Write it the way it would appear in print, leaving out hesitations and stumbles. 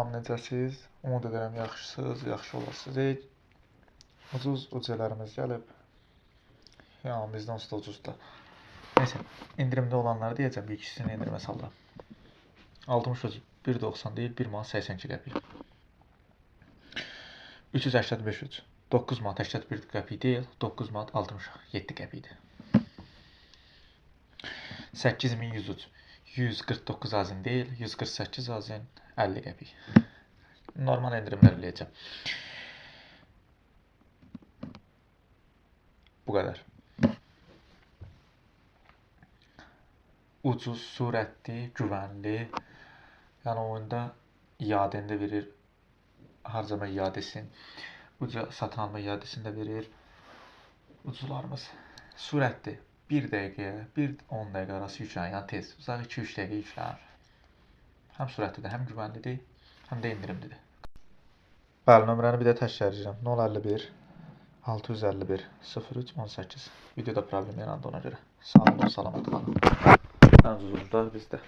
Salam, necəsiz? Umud edirəm yaxşısınız, yaxşı olasınız. Ucuz ucelərimiz gəlib. Yəni bizdən usta ucuzdur. Neyse, indirimdə olanları deyəcəm. Bir ikisini endirmə sallam. 60 ucuz 1.90 değil, 1 manat 82 qəpik. 385 ucuz 9 manat 81 qəpik değil, 9 manat 67 qəpikdir. 8100 ucuz 149 azin değil, 148 azin 50 qəpik. Normal endirimlər eləyəcəm. Bu qədər. Ucuz, sürətli, güvənli. Yəni oyunda iadəni də verir. Harcama iadəsini. Uca satın alma iadəsini də verir. Ucuzlarımız sürətli. 1 dəqiqəyə, 1-10 dəqiqə arası yüklənir. Yəni tez. Uzaq 2-3 dəqiqə yüklənir. Həm sürətlidir, həm güvənlidir, həm də endirimlidir. Bəli, nömrəni bir də təkrarlayacağam. 051 651 03 18. Videoda problem yarandı ona görə. Sağ olun, salamat qalın. Ən ucuzlar bizdə.